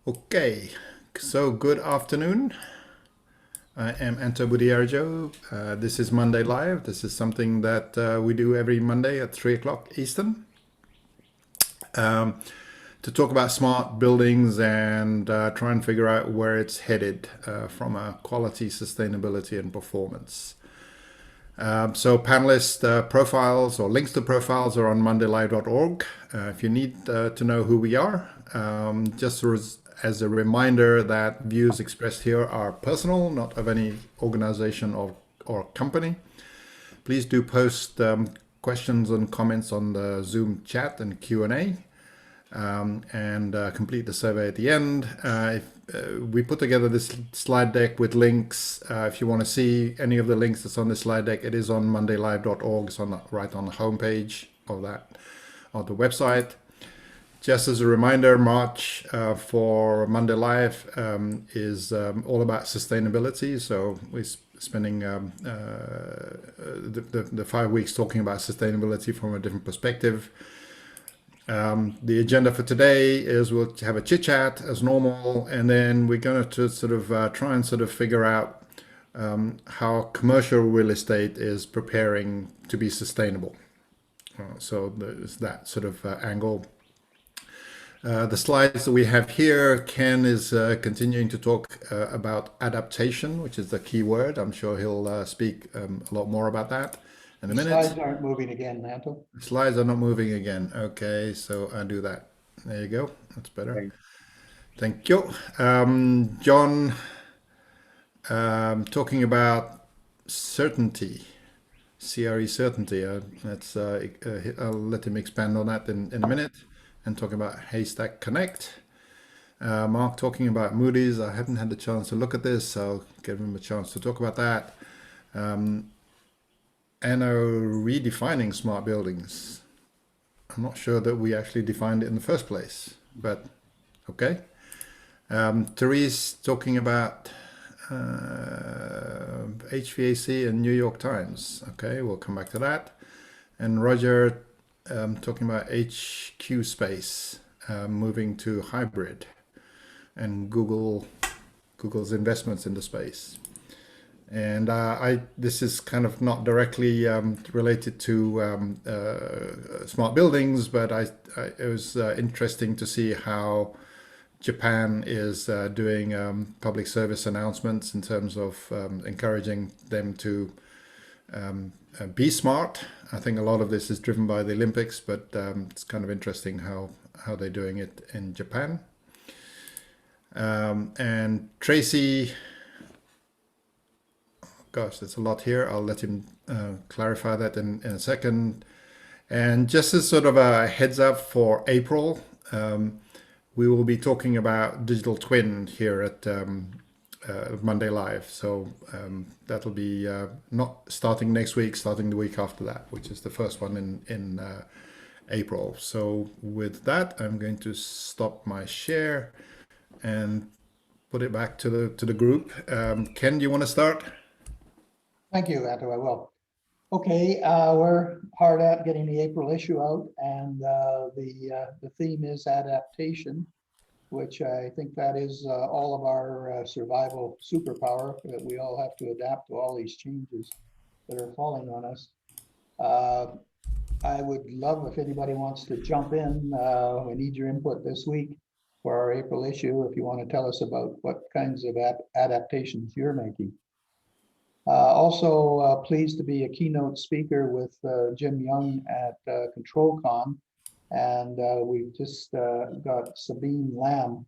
Okay, so good afternoon. I am Anto Budiarjo. This is Monday Live. This is something that we do every Monday at 3 o'clock Eastern um, to talk about smart buildings and try and figure out where it's headed from a quality, sustainability, and performance. So panelist profiles or links to profiles are on mondaylive.org. If you need to know who we are, as a reminder that views expressed here are personal, not of any organization or company. Please do post questions and comments on the Zoom chat and Q&A and complete the survey at the end. We put together this slide deck with links. If you want to see any of the links that's on the slide deck, it is on mondaylive.org. It's right on the homepage of the website. Just as a reminder, March for Monday Live is all about sustainability. So we're spending the 5 weeks talking about sustainability from a different perspective. The agenda for today is we'll have a chit chat as normal, and then we're going to sort of try and sort of figure out how commercial real estate is preparing to be sustainable. So there's that sort of angle. The slides that we have here, Ken is continuing to talk about adaptation, which is the key word. I'm sure he'll speak a lot more about that in a The minute. slides aren't moving again, Mantle. Slides are not moving again. Okay, so I do that. There you go. That's better. Right. Thank you. John, talking about certainty, CRE certainty. I'll let him expand on that in a minute and talking about Haystack Connect. Mark talking about Moody's. I haven't had the chance to look at this, so I'll give him a chance to talk about that. Anno redefining smart buildings. I'm not sure that we actually defined it in the first place, but okay. Therese talking about HVAC and New York Times. Okay, we'll come back to that. And Roger talking about HQ space moving to hybrid and Google's investments in the space. And this is kind of not directly related to smart buildings, but it was interesting to see how Japan is doing public service announcements in terms of encouraging them to be smart. I think a lot of this is driven by the Olympics, but it's kind of interesting how they're doing it in Japan. And Tracy, gosh, there's a lot here. I'll let him clarify that in a second. And just as sort of a heads up for April, we will be talking about digital twin here at Monday Live. So that'll be not starting next week, starting the week after that, which is the first one in April. So with that, I'm going to stop my share and put it back to the group. Ken, do you want to start? Thank you, Anto. I will. Okay, we're hard at getting the April issue out, and the theme is adaptation, which I think that is all of our survival superpower, that we all have to adapt to all these changes that are falling on us. I would love if anybody wants to jump in. We need your input this week for our April issue, if you want to tell us about what kinds of adaptations you're making. Also pleased to be a keynote speaker with Jim Young at ControlCon. And we've just got Sabine Lamb,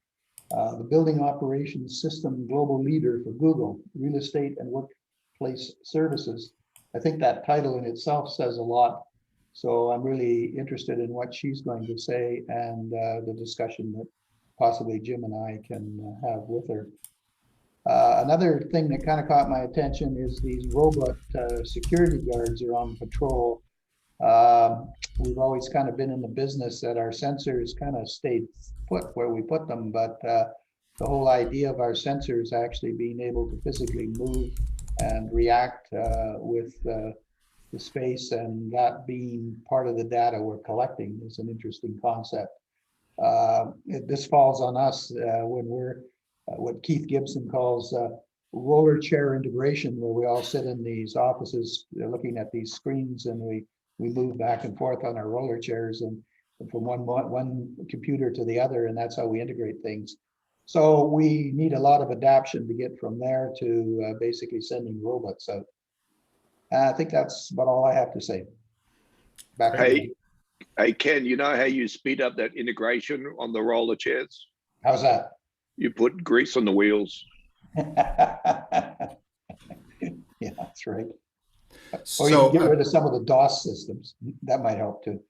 the Building Operations System Global Leader for Google, Real Estate and Workplace Services. I think that title in itself says a lot. So I'm really interested in what she's going to say and the discussion that possibly Jim and I can have with her. Another thing that kind of caught my attention is these robot security guards are on patrol. We've always kind of been in the business that our sensors kind of stayed put where we put them, but the whole idea of our sensors actually being able to physically move and react with the space, and that being part of the data we're collecting, is an interesting concept. This falls on us when we're what Keith Gibson calls roller chair integration, where we all sit in these offices looking at these screens, and we move back and forth on our roller chairs and from one computer to the other, and that's how we integrate things. So we need a lot of adaptation to get from there to basically sending robots out. I think that's about all I have to say. Back to you. Hey, Ken, you know how you speed up that integration on the roller chairs? How's that? You put grease on the wheels. Yeah, that's right. Or you So, can get rid of some of the DOS systems. That might help too.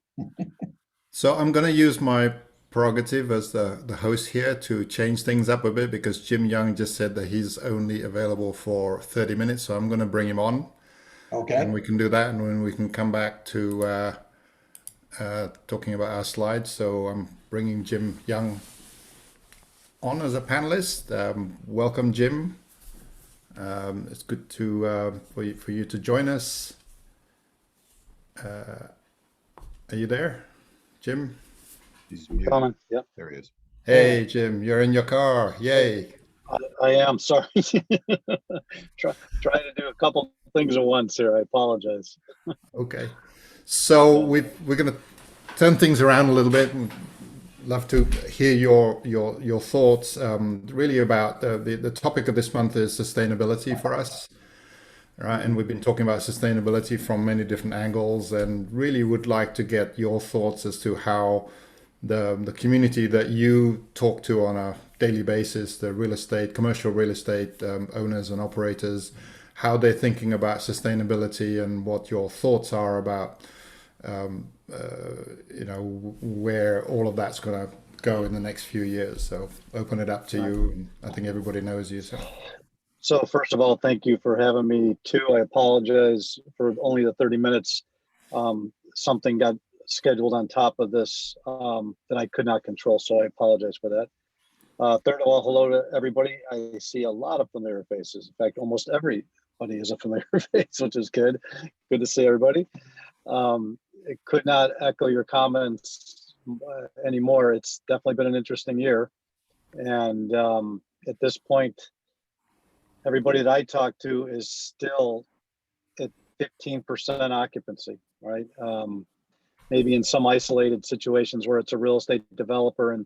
so I'm going to use my prerogative as the host here to change things up a bit because Jim Young just said that he's only available for 30 minutes. So I'm going to bring him on. Okay. And we can do that, and when we can come back to talking about our slides. So I'm bringing Jim Young on as a panelist. Welcome, Jim. It's good to for you to join us. Are you there, Jim? He's muted. Coming. Yep. There he is. Hey, Jim, you're in your car. Yay. I am sorry. Trying to do a couple things at once here. I apologize. Okay. So we're going to turn things around a little bit and love to hear your thoughts really about the topic of this month is sustainability for us. Right, and we've been talking about sustainability from many different angles, and really would like to get your thoughts as to how the community that you talk to on a daily basis, the commercial real estate owners and operators, how they're thinking about sustainability and what your thoughts are about, where all of that's going to go in the next few years. So open it up to you. And I think everybody knows you. So first of all, thank you for having me too. I apologize for only the 30 minutes. Something got scheduled on top of this that I could not control, so I apologize for that. Third of all, hello to everybody. I see a lot of familiar faces. In fact, almost everybody is a familiar face, which is good. Good to see everybody. It could not echo your comments anymore. It's definitely been an interesting year. And at this point, everybody that I talk to is still at 15% occupancy, right? Maybe in some isolated situations where it's a real estate developer and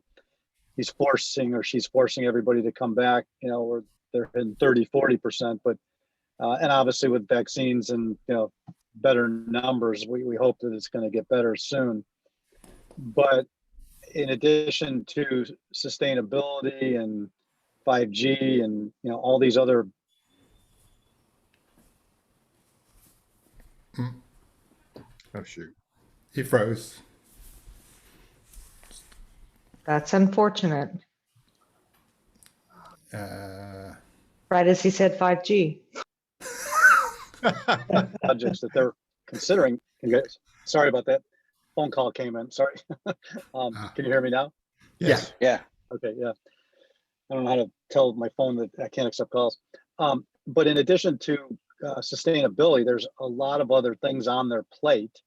he's forcing or she's forcing everybody to come back, or they're in 30, 40%, but, and obviously with vaccines and, better numbers, we hope that it's going to get better soon. But in addition to sustainability and 5G and, all these other. Oh, shoot. He froze. That's unfortunate. Right as he said 5G. Projects that they're considering. Sorry about that. Phone call came in. Sorry. Can you hear me now? Yes. Yeah. Okay. Yeah. I don't know how to tell my phone that I can't accept calls. But in addition to sustainability, there's a lot of other things on their plate.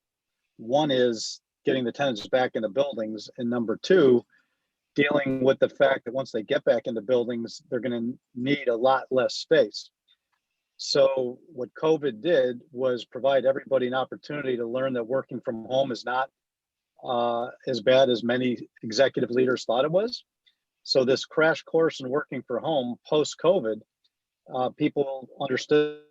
One is getting the tenants back in the buildings, and number two, dealing with the fact that once they get back in the buildings, they're going to need a lot less space. So what COVID did was provide everybody an opportunity to learn that working from home is not as bad as many executive leaders thought it was. So this crash course in working from home post-COVID, people understood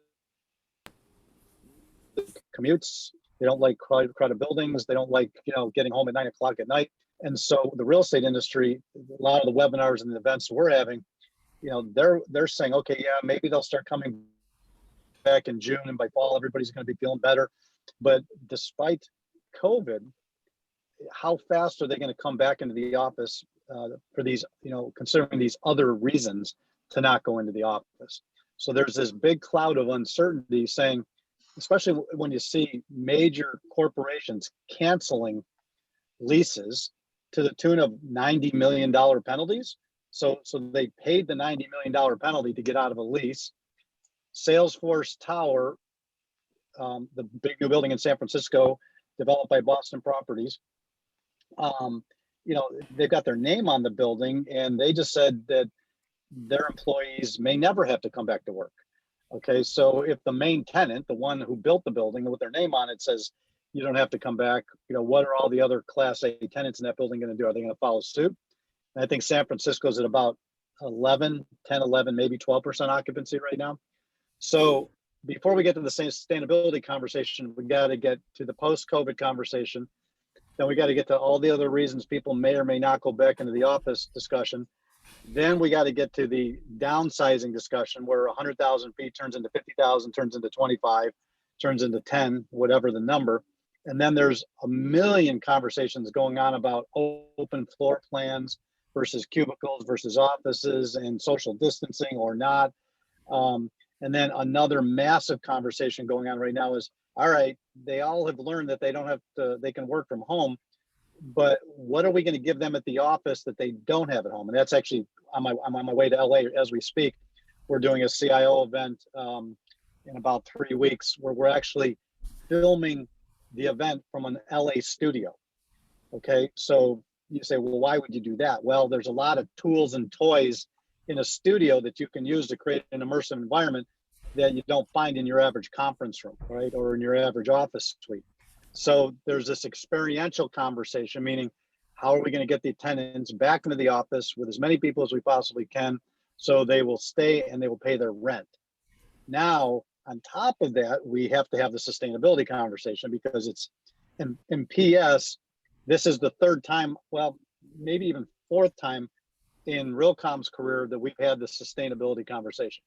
commutes. They don't like crowded buildings. They don't like, getting home at 9 o'clock at night. And so the real estate industry, a lot of the webinars and the events we're having, they're saying, okay, yeah, maybe they'll start coming back in June, and by fall, everybody's going to be feeling better. But despite COVID, how fast are they going to come back into the office for these, considering these other reasons to not go into the office? So there's this big cloud of uncertainty saying, especially when you see major corporations canceling leases to the tune of $90 million penalties. So they paid the $90 million penalty to get out of a lease. Salesforce Tower, the big new building in San Francisco, developed by Boston Properties, they've got their name on the building, and they just said that their employees may never have to come back to work. Okay, so if the main tenant, the one who built the building with their name on it, says you don't have to come back, what are all the other Class A tenants in that building going to do? Are they going to follow suit? And I think San Francisco's at about 11, maybe 12% occupancy right now. So before we get to the same sustainability conversation, we got to get to the post-COVID conversation. Then we got to get to all the other reasons people may or may not go back into the office discussion. Then we got to get to the downsizing discussion where 100,000 feet turns into 50,000, turns into 25, turns into 10, whatever the number. And then there's a million conversations going on about open floor plans versus cubicles versus offices and social distancing or not. And then another massive conversation going on right now is, all right, they all have learned that they can work from home, but what are we going to give them at the office that they don't have at home? And that's actually, I'm on my way to LA as we speak. We're doing a CIO event in about 3 weeks where we're actually filming the event from an LA studio. Okay, so you say, well, why would you do that? Well, there's a lot of tools and toys in a studio that you can use to create an immersive environment that you don't find in your average conference room, right? Or in your average office suite. So there's this experiential conversation, meaning how are we going to get the tenants back into the office with as many people as we possibly can so they will stay and they will pay their rent. Now, on top of that, we have to have the sustainability conversation because it's in PS, this is the third time, well, maybe even fourth time in Realcomm's career that we've had the sustainability conversation.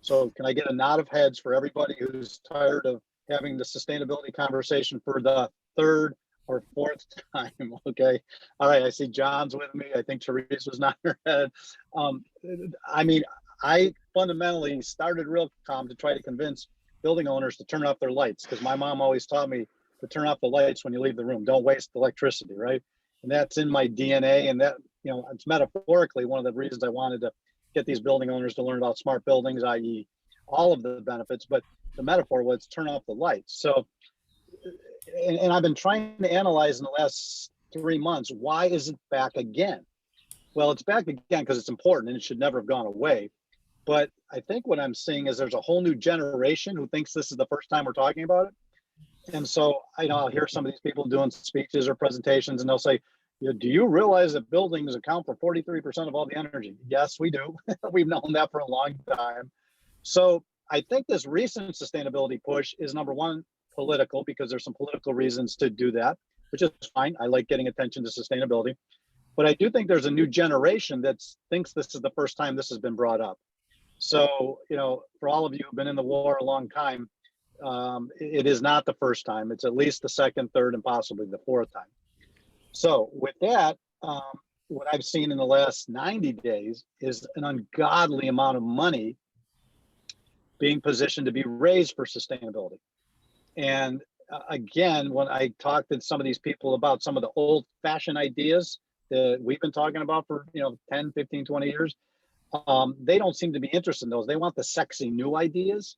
So can I get a nod of heads for everybody who's tired of having the sustainability conversation for the third or fourth time? Okay. All right. I see John's with me. I think Therese was nodding her head. I mean, I fundamentally started Realcomm to try to convince building owners to turn off their lights because my mom always taught me to turn off the lights when you leave the room. Don't waste electricity, right? And that's in my DNA. And that, it's metaphorically one of the reasons I wanted to get these building owners to learn about smart buildings, i.e. all of the benefits, but the metaphor was turn off the lights. So, and I've been trying to analyze in the last 3 months, why is it back again? Well, it's back again because it's important and it should never have gone away. But I think what I'm seeing is there's a whole new generation who thinks this is the first time we're talking about it. And so I'll hear some of these people doing speeches or presentations and they'll say, do you realize that buildings account for 43% of all the energy? Yes, we do. We've known that for a long time. So I think this recent sustainability push is, number one, political, because there's some political reasons to do that, which is fine. I like getting attention to sustainability. But I do think there's a new generation that thinks this is the first time this has been brought up. So, for all of you who've been in the war a long time, it is not the first time. It's at least the second, third, and possibly the fourth time. So with that, what I've seen in the last 90 days is an ungodly amount of money being positioned to be raised for sustainability. And again, when I talked to some of these people about some of the old fashioned ideas that we've been talking about for 10, 15, 20 years, they don't seem to be interested in those. They want the sexy new ideas.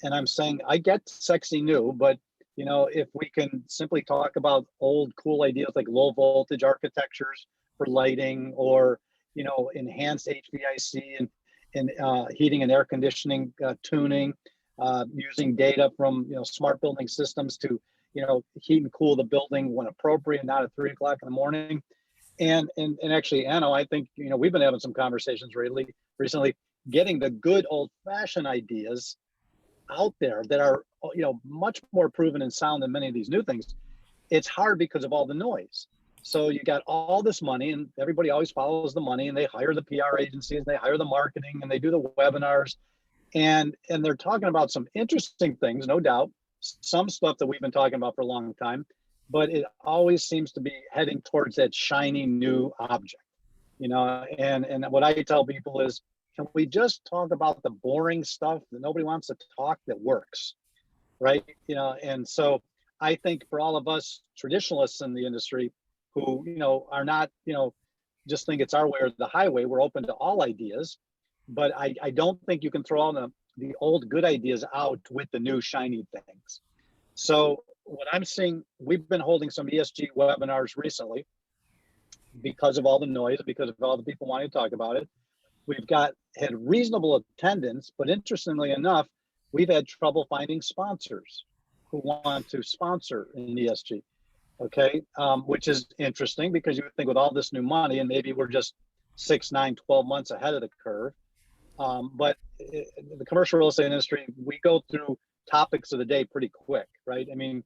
And I'm saying, I get sexy new, but if we can simply talk about old cool ideas like low voltage architectures for lighting or, enhanced HVAC and heating and air conditioning tuning, using data from, smart building systems to, heat and cool the building when appropriate, not at 3 o'clock in the morning. And actually, Anno, I think, we've been having some conversations recently, getting the good old fashioned ideas out there that are, much more proven and sound than many of these new things. It's hard because of all the noise. So you got all this money and everybody always follows the money and they hire the PR agencies, they hire the marketing and they do the webinars and they're talking about some interesting things, no doubt, some stuff that we've been talking about for a long time, but it always seems to be heading towards that shiny new object, and what I tell people is, can we just talk about the boring stuff that nobody wants to talk that works? Right. And so I think for all of us traditionalists in the industry who, are not, just think it's our way or the highway, we're open to all ideas, but I don't think you can throw all the old good ideas out with the new shiny things. So what I'm seeing, we've been holding some ESG webinars recently because of all the noise, because of all the people wanting to talk about it. We've had reasonable attendance, but interestingly enough, we've had trouble finding sponsors who want to sponsor an ESG. Okay, which is interesting because you would think with all this new money, and maybe we're just 6, 9, 12 months ahead of the curve. But the commercial real estate industry, we go through topics of the day pretty quick, right? I mean,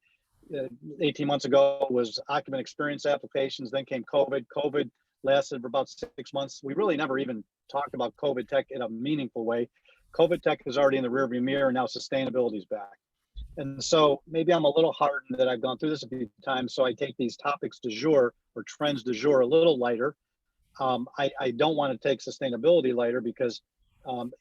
18 months ago was occupant experience applications, then came COVID. COVID lasted for about 6 months. We really never even talked about COVID tech in a meaningful way. COVID tech is already in the rearview mirror, and now sustainability is back. And so maybe I'm a little hardened that I've gone through this a few times, so I take these topics du jour or trends du jour a little lighter. I don't want to take sustainability lighter because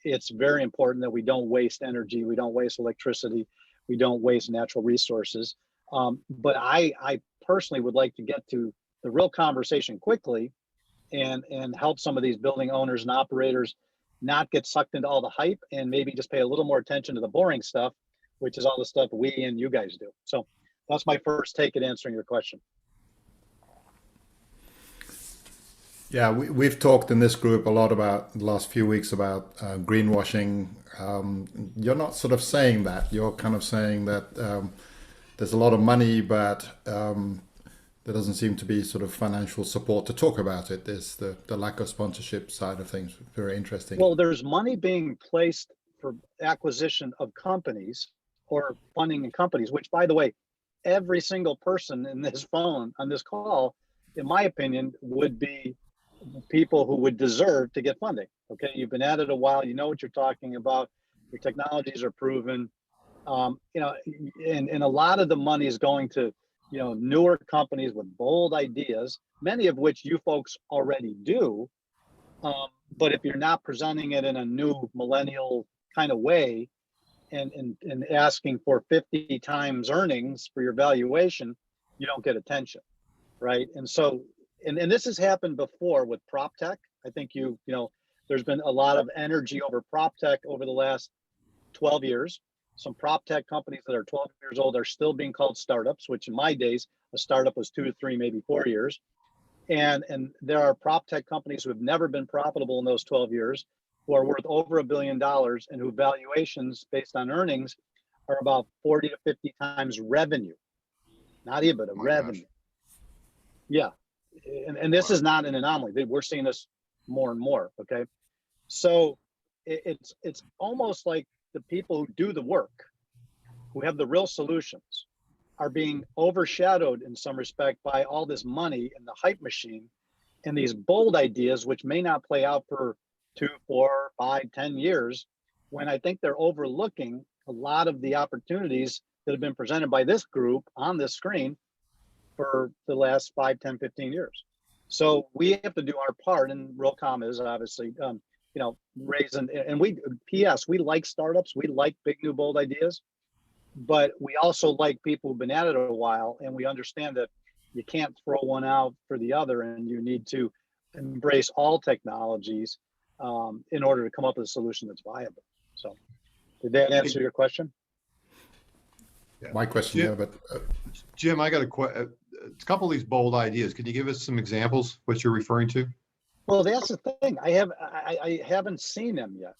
it's very important that we don't waste energy, we don't waste electricity, we don't waste natural resources. But I personally would like to get to the real conversation quickly and help some of these building owners and operators not get sucked into all the hype and maybe just pay a little more attention to the boring stuff, which is all the stuff we and you guys do. So that's my first take at answering your question. Yeah, we've talked in this group a lot about the last few weeks about greenwashing. You're not sort of saying that. You're kind of saying that there's a lot of money, but there doesn't seem to be sort of financial support to talk about it. There's the lack of sponsorship side of things. Very interesting. Well, there's money being placed for acquisition of companies or funding in companies, which, by the way, every single person in this phone on this call, in my opinion, would be people who would deserve to get funding. Okay, you've been at it a while, you know what you're talking about, your technologies are proven, and a lot of the money is going to, newer companies with bold ideas, many of which you folks already do. But if you're not presenting it in a new millennial kind of way and asking for 50 times earnings for your valuation, you don't get attention, right? And so, and this has happened before with prop tech. I think there's been a lot of energy over prop tech over the last 12 years. Some prop tech companies that are 12 years old are still being called startups, which in my days, a startup was 2 to 3, maybe 4 years. And there are prop tech companies who have never been profitable in those 12 years, who are worth over $1 billion and whose valuations based on earnings are about 40 to 50 times revenue, not EBITDA, revenue. Gosh. Yeah. And this is not an anomaly. We're seeing this more and more. Okay. So it's almost like the people who do the work, who have the real solutions, are being overshadowed in some respect by all this money and the hype machine and these bold ideas, which may not play out for 2, 4, 5, 10 years, when I think they're overlooking a lot of the opportunities that have been presented by this group on this screen for the last 5, 10, 15 years. So we have to do our part, and Realcomm is obviously, raising, and we like startups, we like big new bold ideas, but we also like people who've been at it a while, and we understand that you can't throw one out for the other, and you need to embrace all technologies in order to come up with a solution that's viable. So did that answer your question? Yeah. My question, Jim, yeah, but Jim, I got a couple of these bold ideas. Can you give us some examples what you're referring to? Well, that's the thing. I haven't seen them yet.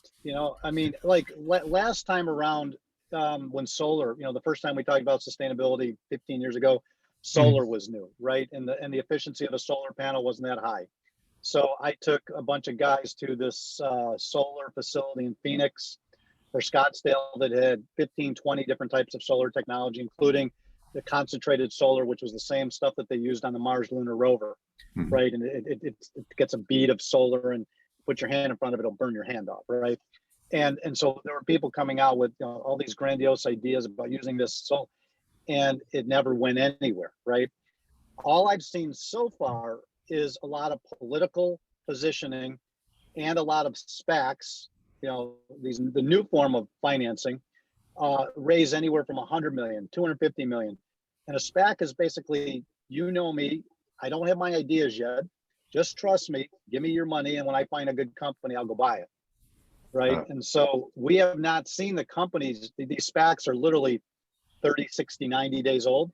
I mean, like last time around when solar, the first time we talked about sustainability 15 years ago, solar was new, right? And the efficiency of a solar panel wasn't that high. So I took a bunch of guys to this solar facility in Phoenix or Scottsdale that had 15, 20 different types of solar technology, including the concentrated solar, which was the same stuff that they used on the Mars lunar rover, right? And it gets a bead of solar, and put your hand in front of it, it'll burn your hand off, right? And so there were people coming out with all these grandiose ideas about using this solar, and it never went anywhere, right? All I've seen so far is a lot of political positioning and a lot of SPACs, the new form of financing, raise anywhere from 100 million, 250 million. And a SPAC is basically, me, I don't have my ideas yet. Just trust me, give me your money. And when I find a good company, I'll go buy it. Right. And so we have not seen the companies, these SPACs are literally 30, 60, 90 days old.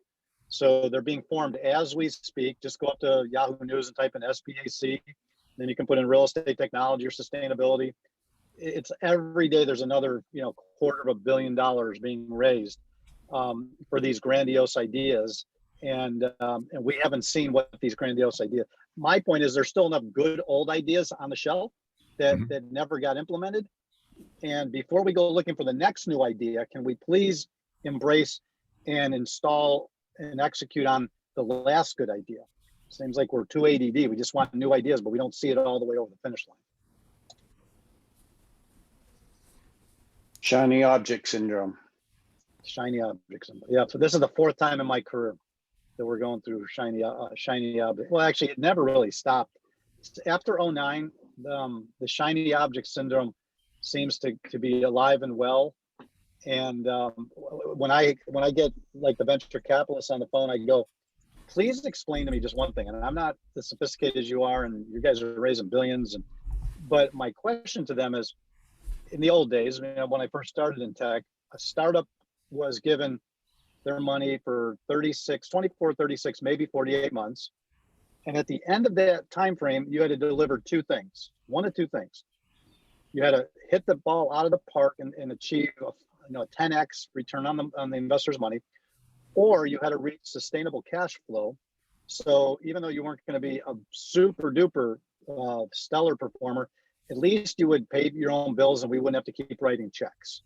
So they're being formed as we speak. Just go up to Yahoo News and type in SPAC. Then you can put in real estate technology or sustainability. It's every day there's another, $250 million being raised for these grandiose ideas. And we haven't seen what these grandiose ideas. My point is there's still enough good old ideas on the shelf that never got implemented. And before we go looking for the next new idea, can we please embrace and install and execute on the last good idea? Seems like we're too ADD. We just want new ideas, but we don't see it all the way over the finish line. Shiny object syndrome. Shiny objects. Yeah, so this is the fourth time in my career that we're going through shiny object. Well, actually, it never really stopped. After 2009, the shiny object syndrome seems to be alive and well. And when I get like the venture capitalists on the phone, I go, please explain to me just one thing. And I'm not as sophisticated as you are, and you guys are raising billions. But my question to them is, in the old days, when I first started in tech, a startup was given their money for 24, 36, maybe 48 months. And at the end of that time frame, you had to deliver one of two things. You had to hit the ball out of the park and achieve a 10x return on the investor's money, or you had to reach sustainable cash flow. So even though you weren't going to be a super duper stellar performer, at least you would pay your own bills and we wouldn't have to keep writing checks.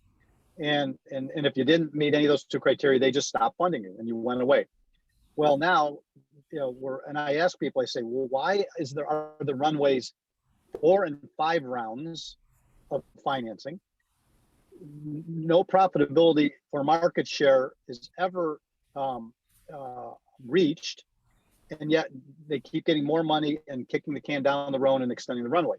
And if you didn't meet any of those two criteria, they just stopped funding you and you went away. Well, now, and I ask people, I say, well, why are the runways 4 and 5 rounds of financing? No profitability or market share is ever reached, and yet they keep getting more money and kicking the can down the road and extending the runway.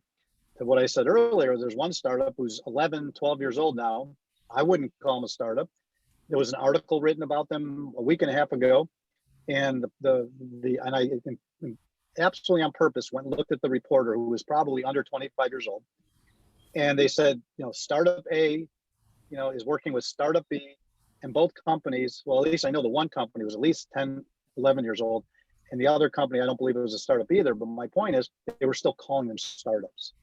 To what I said earlier, there's one startup who's 11, 12 years old now. I wouldn't call them a startup. There was an article written about them a week and a half ago, and and I absolutely on purpose went and looked at the reporter, who was probably under 25 years old, and they said, startup A, is working with startup B, and both companies, well, at least I know the one company was at least 10, 11 years old, and the other company, I don't believe it was a startup either, but my point is they were still calling them startups.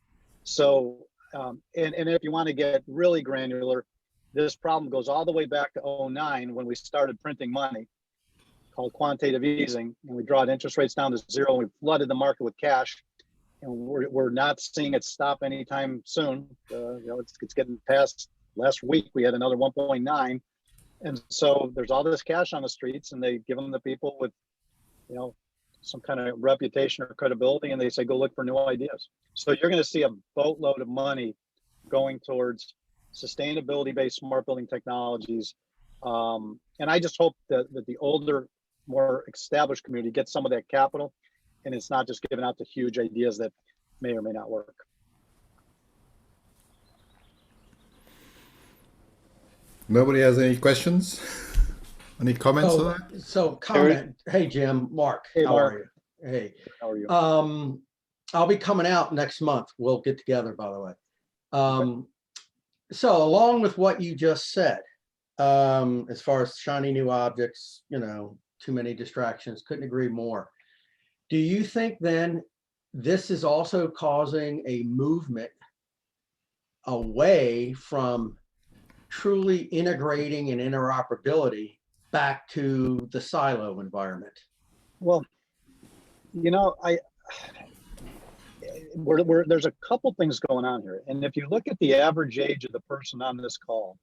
So, and if you want to get really granular, this problem goes all the way back to 2009 when we started printing money, called quantitative easing, and we brought interest rates down to zero, and we flooded the market with cash, and we're not seeing it stop anytime soon. It's getting past. Last week we had another 1.9, and so there's all this cash on the streets, and they give them to people with, some kind of reputation or credibility, and they say, go look for new ideas. So you're going to see a boatload of money going towards sustainability-based smart building technologies. And I just hope that the older, more established community gets some of that capital, and it's not just given out to huge ideas that may or may not work. Nobody has any questions? Any comments to that? So comment. Hey, Jim, Mark. Hey, how Mark. are you? Hey. How are you? I'll be coming out next month. We'll get together, by the way. So along with what you just said, as far as shiny new objects, too many distractions, couldn't agree more. Do you think then this is also causing a movement away from truly integrating and interoperability back to the silo environment? Well, there's a couple things going on here. And if you look at the average age of the person on this call,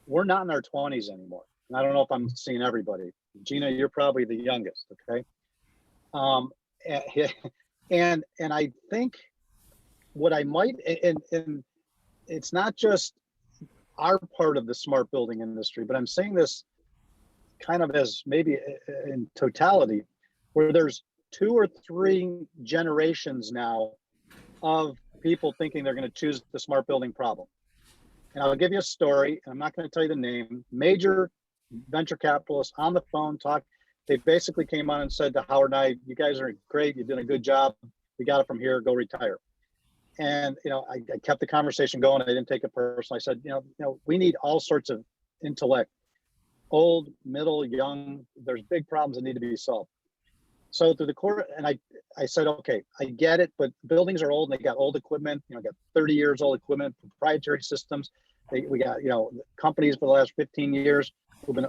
we're not in our 20s anymore. And I don't know if I'm seeing everybody. Gina, you're probably the youngest, okay? And I think what I might, and it's not just our part of the smart building industry, but I'm saying this kind of as maybe in totality, where there's 2 or 3 generations now of people thinking they're going to choose the smart building problem. And I'll give you a story, and I'm not going to tell you the name. Major venture capitalists on the phone talk. They basically came on and said to Howard and I, you guys are great. You're doing a good job. We got it from here. Go retire. And, I kept the conversation going. I didn't take it personal. I said, we need all sorts of intellect old, middle, young, there's big problems that need to be solved. So through the court, and I said, okay, I get it, but buildings are old and they got old equipment, got 30 years old equipment, proprietary systems. We got, companies for the last 15 years who've been,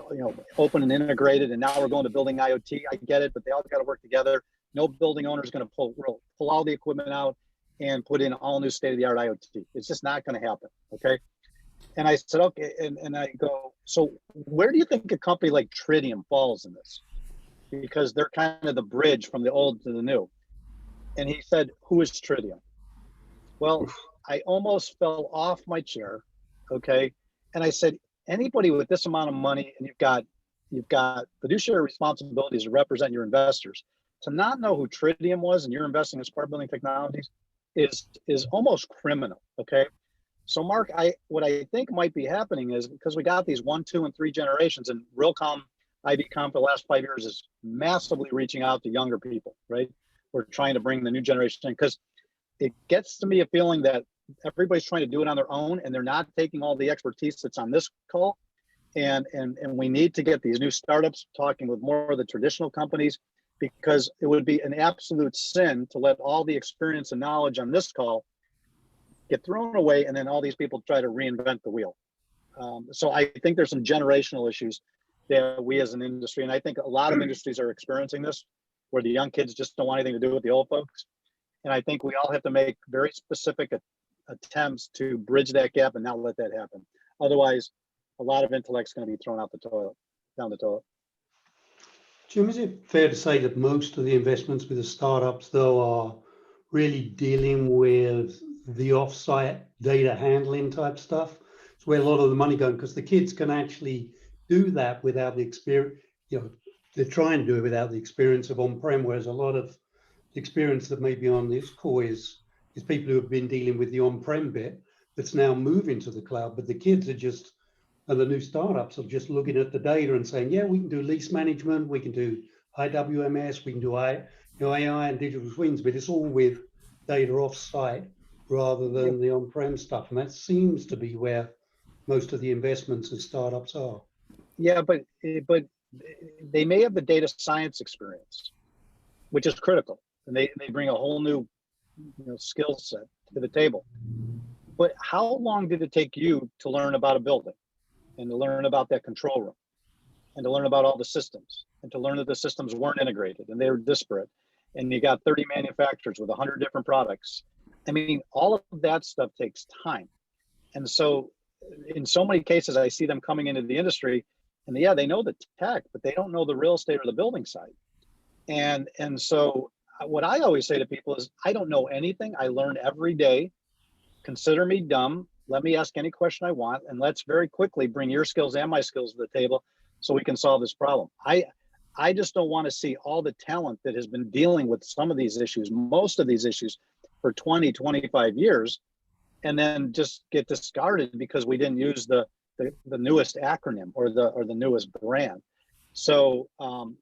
open and integrated, and now we're going to building IoT. I get it, but they all got to work together. No building owner is going to pull all the equipment out and put in all new state-of-the-art IoT. It's just not going to happen, okay? And I said, okay, and I go, so where do you think a company like Tritium falls in this? Because they're kind of the bridge from the old to the new. And he said, who is Tritium? Well, I almost fell off my chair, okay? And I said, anybody with this amount of money, and you've got fiduciary responsibilities to represent your investors, to not know who Tritium was and you're investing in Smart Building Technologies is almost criminal, okay? So Mark, what I think might be happening is, because we got these 1, 2, and 3 generations, and Realcomm, IBCOM for the last 5 years is massively reaching out to younger people, right? We're trying to bring the new generation in, because it gets to me a feeling that everybody's trying to do it on their own and they're not taking all the expertise that's on this call. And we need to get these new startups talking with more of the traditional companies, because it would be an absolute sin to let all the experience and knowledge on this call get thrown away and then all these people try to reinvent the wheel. So I think there's some generational issues that we as an industry, and I think a lot of industries are experiencing this, where the young kids just don't want anything to do with the old folks. And I think we all have to make very specific attempts to bridge that gap and not let that happen. Otherwise, a lot of intellect's going to be thrown out down the toilet. Jim, is it fair to say that most of the investments with the startups, though, are really dealing with the offsite data handling type stuff? It's where a lot of the money going, because the kids can actually do that without the experience. They're trying to do it without the experience of on-prem, whereas a lot of the experience that may be on this call is people who have been dealing with the on-prem bit that's now moving to the cloud. But the kids are just, and the new startups are just looking at the data and saying, yeah, we can do lease management, we can do IWMS, we can do AI and digital twins, but it's all with data off-site rather than the on-prem stuff. And that seems to be where most of the investments in startups are. Yeah, but they may have the data science experience, which is critical, and they bring a whole new skill set to the table. But how long did it take you to learn about a building, and to learn about that control room, and to learn about all the systems, and to learn that the systems weren't integrated and they were disparate, and you got 30 manufacturers with 100 different products? I mean, all of that stuff takes time. And so in so many cases, I see them coming into the industry, and yeah, they know the tech, but they don't know the real estate or the building side. And so what I always say to people is, I don't know anything. I learn every day. Consider me dumb. Let me ask any question I want, and let's very quickly bring your skills and my skills to the table so we can solve this problem. I just don't want to see all the talent that has been dealing with some of these issues, most of these issues, for 20, 25 years, and then just get discarded because we didn't use the newest acronym or the newest brand. So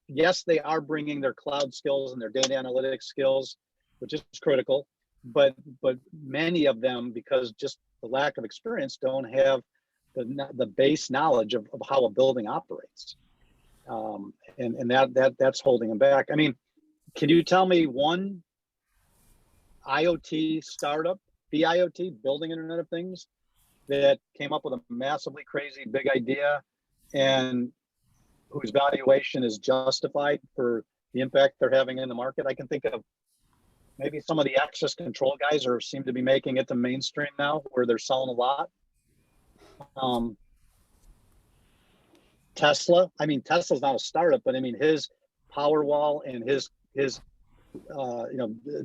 yes, they are bringing their cloud skills and their data analytics skills, which is critical, but many of them, because just the lack of experience, don't have the base knowledge of how a building operates, and that's holding them back. I mean, can you tell me one IoT startup, BIoT, Building Internet of Things, that came up with a massively crazy big idea and whose valuation is justified for the impact they're having in the market? I can think of maybe some of the access control guys seem to be making it to mainstream now, where they're selling a lot. Tesla. I mean, Tesla's not a startup, but I mean, his Powerwall and his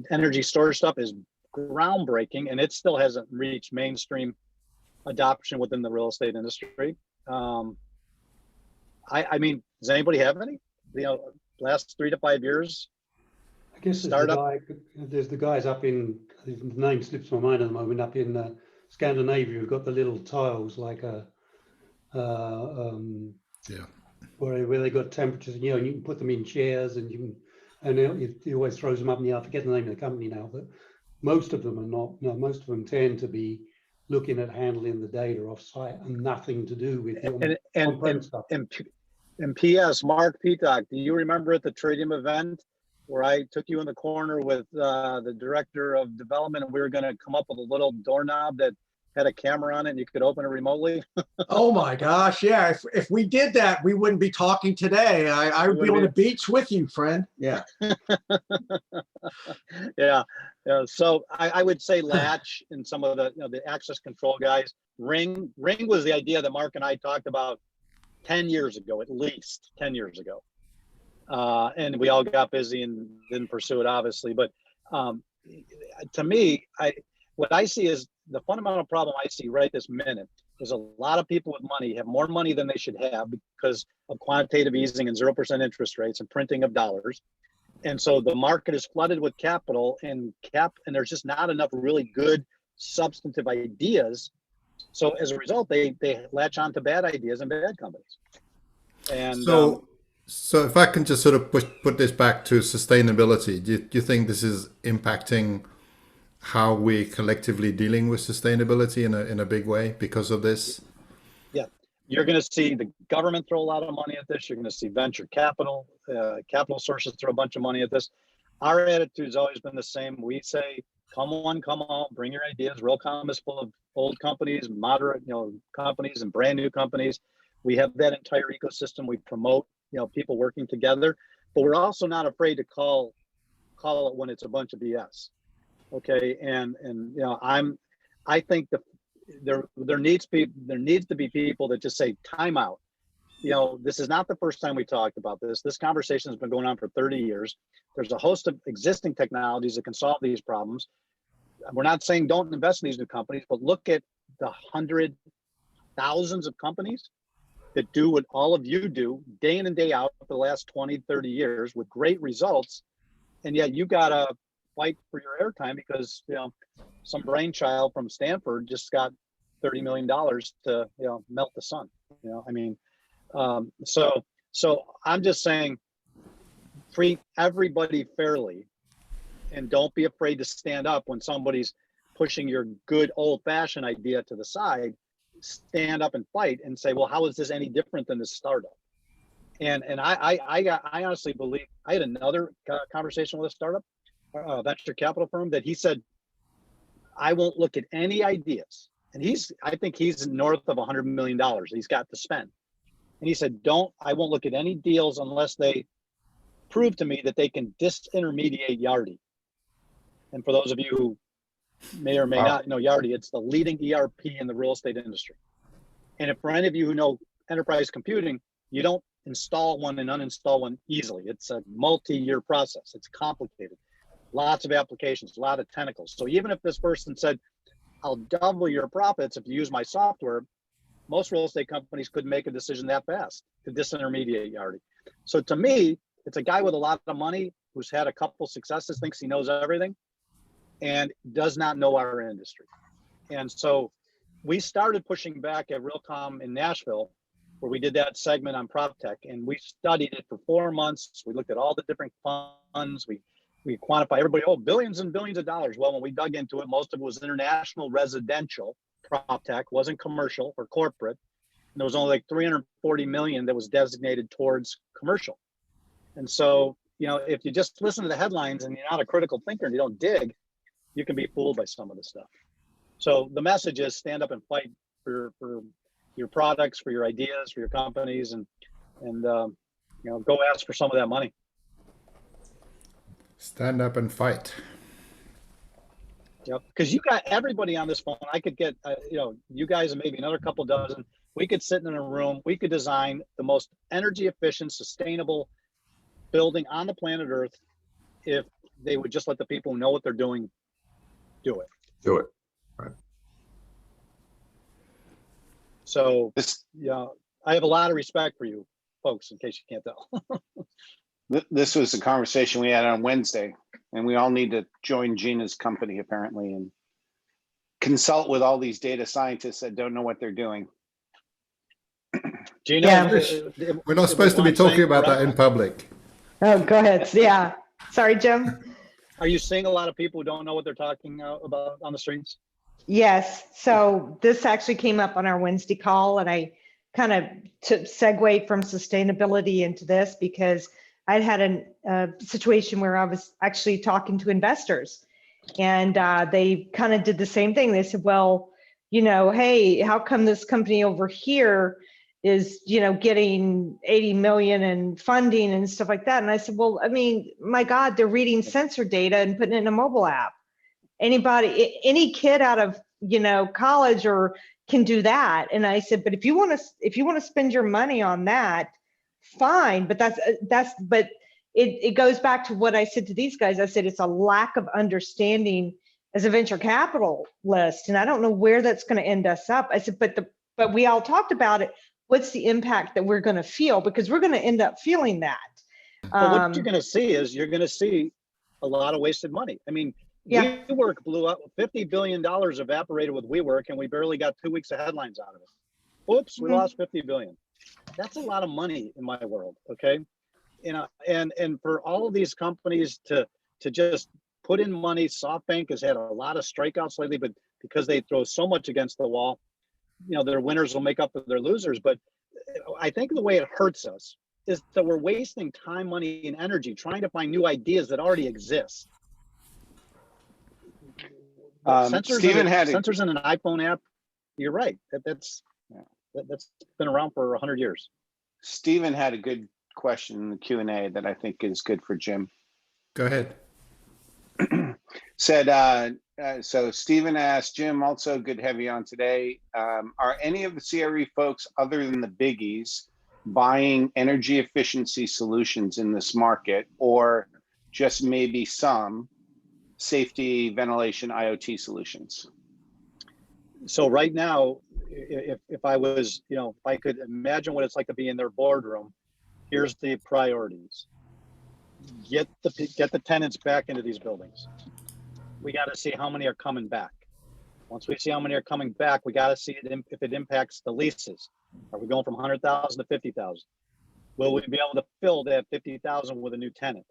energy storage stuff is groundbreaking, and it still hasn't reached mainstream adoption within the real estate industry. I mean, does anybody have any? Last 3 to 5 years. I guess there's the guys up in, the name slips my mind at the moment, up in Scandinavia, who've got the little tiles like where they got temperatures, and you can put them in chairs, and it always throws them up in the air. I forget the name of the company now, but most of them are not. Most of them tend to be looking at handling the data off-site and nothing to do with the on-prem stuff. And P.S. Mark Peacock, do you remember at the Tritium event where I took you in the corner with the director of development, and we were going to come up with a little doorknob that had a camera on it and you could open it remotely? Oh my gosh, yeah. If we did that, we wouldn't be talking today. I would be on the beach with you, friend. Yeah. Yeah. So I would say Latch and some of the, the access control guys. Ring was the idea that Mark and I talked about 10 years ago, at least 10 years ago. And we all got busy and didn't pursue it, obviously. But to me, what I see is the fundamental problem I see right this minute is a lot of people with money have more money than they should have because of quantitative easing and 0% interest rates and printing of dollars. And so the market is flooded with capital and there's just not enough really good substantive ideas. So as a result, they latch on to bad ideas and bad companies. And so if I can just sort of put this back to sustainability, do you think this is impacting how we're collectively dealing with sustainability in a big way because of this? Yeah, you're going to see the government throw a lot of money at this. You're going to see venture capital sources throw a bunch of money at this. Our attitude's always been the same. We say, come on, come on, bring your ideas. Realcomm is full of old companies, moderate, companies and brand new companies. We have that entire ecosystem. We promote, people working together, but we're also not afraid to call it when it's a bunch of BS. Okay, and I think there needs to be people that just say time out. This is not the first time we talked about this. This conversation has been going on for 30 years. There's a host of existing technologies that can solve these problems. We're not saying don't invest in these new companies, but look at the thousands of companies that do what all of you do day in and day out for the last 20, 30 years with great results. And yet you gotta fight for your airtime because some brainchild from Stanford just got $30 million to melt the sun. So I'm just saying, treat everybody fairly, and don't be afraid to stand up when somebody's pushing your good old-fashioned idea to the side. Stand up and fight and say, well, how is this any different than this startup? And I honestly believe I had another conversation with a startup venture capital firm that he said, I won't look at any ideas. And I think he's north of $100 million he's got to spend. And he said, I won't look at any deals unless they prove to me that they can disintermediate Yardi. And for those of you who may or may not know Yardi, it's the leading ERP in the real estate industry. And if for any of you who know enterprise computing, you don't install one and uninstall one easily. It's a multi-year process. It's complicated. Lots of applications, a lot of tentacles. So even if this person said, I'll double your profits if you use my software, most real estate companies couldn't make a decision that fast to disintermediate Yardi. So to me, it's a guy with a lot of money who's had a couple successes, thinks he knows everything, and does not know our industry. And so we started pushing back at Realcomm in Nashville, where we did that segment on PropTech, and we studied it for 4 months. We looked at all the different funds. We quantify everybody, billions and billions of dollars. Well, when we dug into it, most of it was international residential PropTech, wasn't commercial or corporate. And there was only like 340 million that was designated towards commercial. And so, if you just listen to the headlines and you're not a critical thinker and you don't dig, you can be fooled by some of this stuff. So the message is stand up and fight for your products, for your ideas, for your companies, and go ask for some of that money. Stand up and fight. Yep, because you got everybody on this phone. I could get, you guys and maybe another couple dozen. We could sit in a room. We could design the most energy efficient, sustainable building on the planet Earth if they would just let the people who know what they're doing do it. Do it. Right. So, I have a lot of respect for you folks, in case you can't tell. This was a conversation we had on Wednesday, and we all need to join Gina's company apparently and consult with all these data scientists that don't know what they're doing. Gina, Yeah. We're not supposed to be talking about that in public. Oh, go ahead. Yeah. Sorry, Jim. Are you seeing a lot of people who don't know what they're talking about on the streets? Yes. So this actually came up on our Wednesday call, and I kind of to segue from sustainability into this, because I'd had a situation where I was actually talking to investors, and they kind of did the same thing. They said, well, you know, hey, how come this company over here is, you know, getting 80 million in funding and stuff like that? And I said, well, I mean, my God, they're reading sensor data and putting it in a mobile app. Any kid out of, you know, college or can do that. And I said, but if you want to spend your money on that, fine. But but it goes back to what I said to these guys. I said, it's a lack of understanding as a venture capitalist, and I don't know where that's going to end us up. I said, but we all talked about it. What's the impact that we're going to feel? Because we're going to end up feeling that. But what you're going to see is you're going to see a lot of wasted money. I mean, Yeah. WeWork blew up. $50 billion evaporated with WeWork, and we barely got 2 weeks of headlines out of it. Oops, we lost 50 billion. That's a lot of money in my world. Okay, you know, and for all of these companies to just put in money. SoftBank has had a lot of strikeouts lately, but because they throw so much against the wall, you know, their winners will make up for their losers. But I think the way it hurts us is that we're wasting time, money, and energy trying to find new ideas that already exist. Sensors in an iPhone app. You're right. That's been around for 100 years. Stephen had a good question in the Q&A that I think is good for Jim. Go ahead. Said, so Stephen asked, Jim, also good to have you on today. Are any of the CRE folks other than the biggies buying energy efficiency solutions in this market, or just maybe some safety, ventilation, IoT solutions? So right now, if I was, you know, if I could imagine what it's like to be in their boardroom, here's the priorities. Get the tenants back into these buildings. We got to see how many are coming back. Once we see how many are coming back, we got to see if it impacts the leases. Are we going from 100,000 to 50,000? Will we be able to fill that 50,000 with a new tenant?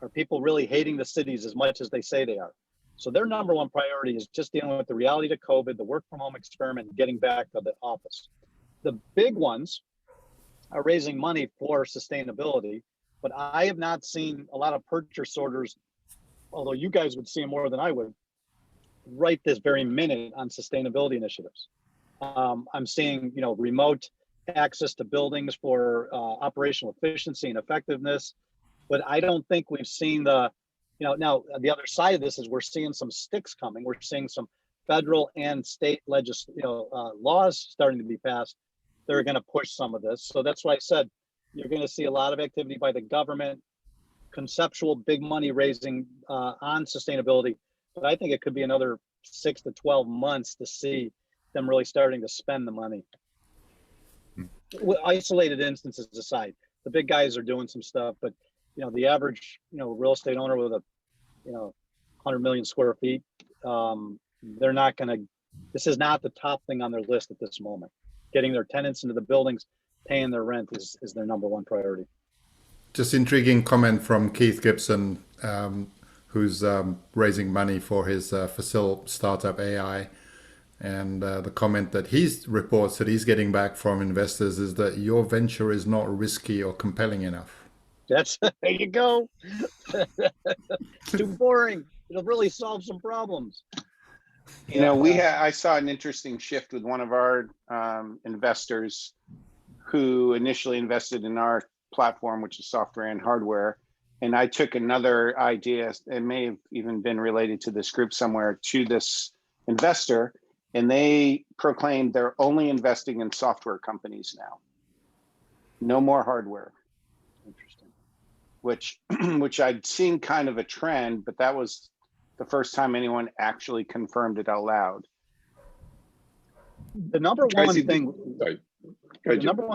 Are people really hating the cities as much as they say they are? So their number one priority is just dealing with the reality of COVID, the work from home experiment, and getting back to the office. The big ones are raising money for sustainability, but I have not seen a lot of purchase orders, although you guys would see more than I would, right this very minute on sustainability initiatives. I'm seeing, you know, remote access to buildings for operational efficiency and effectiveness, but I don't think we've seen the, you know, now the other side of this is we're seeing some sticks coming. We're seeing some federal and state laws starting to be passed. They're going to push some of this. So that's why I said you're going to see a lot of activity by the government, conceptual big money raising on sustainability. But I think it could be another 6 to 12 months to see them really starting to spend the money. With isolated instances aside, the big guys are doing some stuff, but you know, the average, you know, real estate owner with a, you know, 100 million square feet, they're not going to, this is not the top thing on their list at this moment. Getting their tenants into the buildings, paying their rent is their number one priority. Just intriguing comment from Keith Gibson, who's raising money for his Facil startup AI. And the comment that he reports that he's getting back from investors is that your venture is not risky or compelling enough. That's, there you go. It's too boring. It'll really solve some problems. You know, I saw an interesting shift with one of our investors who initially invested in our platform, which is software and hardware. And I took another idea, it may have even been related to this group somewhere, to this investor, and they proclaimed they're only investing in software companies now. No more hardware. Interesting. Which I'd seen kind of a trend, but that was the first time anyone actually confirmed it out loud. The number one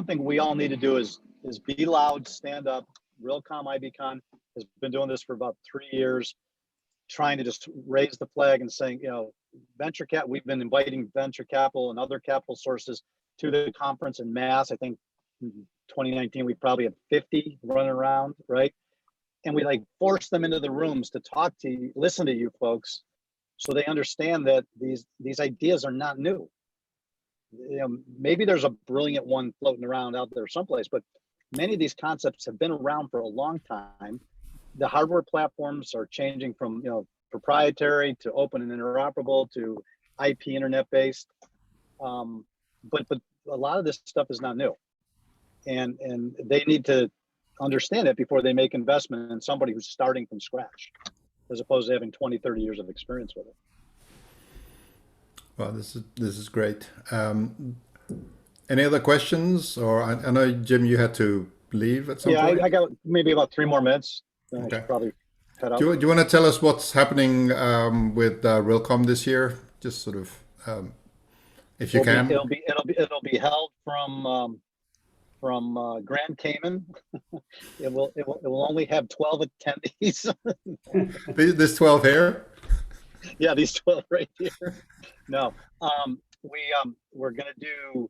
thing we all need to do is be loud, stand up. Realcomm IBCon has been doing this for about 3 years, trying to just raise the flag and saying, you know, we've been inviting venture capital and other capital sources to the conference in mass. I think in 2019, we probably had 50 running around, right? And we like force them into the rooms to talk to you, listen to you folks, so they understand that these ideas are not new. maybe there's a brilliant one floating around out there someplace, but many of these concepts have been around for a long time. The hardware platforms are changing from, proprietary to open and interoperable to IP internet based. But a lot of this stuff is not new, and they need to understand it before they make investment in somebody who's starting from scratch, as opposed to having 20, 30 years of experience with it. Well, this is great. Any other questions? Or I know, Jim, you had to leave at some point. I got maybe about 3 more minutes. Then Okay. I should probably head out. Do you want to tell us what's happening with Realcomm this year? Just sort of, if you can. It'll be held from Grand Cayman. It will only have 12 attendees. This 12 here. Yeah, these 12 right here. No, we're gonna do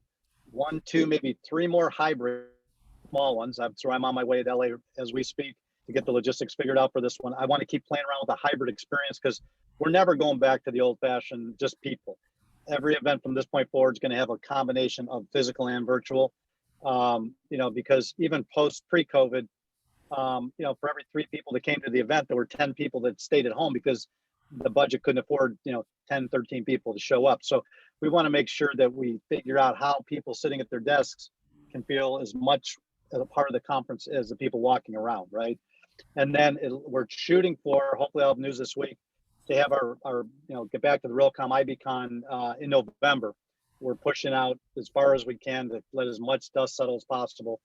1, 2, maybe 3 more hybrid small ones. I'm on my way to LA as we speak to get the logistics figured out for this one. I want to keep playing around with the hybrid experience because we're never going back to the old fashioned just people. Every event from this point forward is going to have a combination of physical and virtual. Because even pre-COVID, for every 3 people that came to the event, there were 10 people that stayed at home because the budget couldn't afford, 10, 13 people to show up. So we want to make sure that we figure out how people sitting at their desks can feel as much as a part of the conference as the people walking around, right? And then we're shooting for, hopefully I'll have news this week, to have our get back to the Realcomm IBCon in November. We're pushing out as far as we can to let as much dust settle as possible.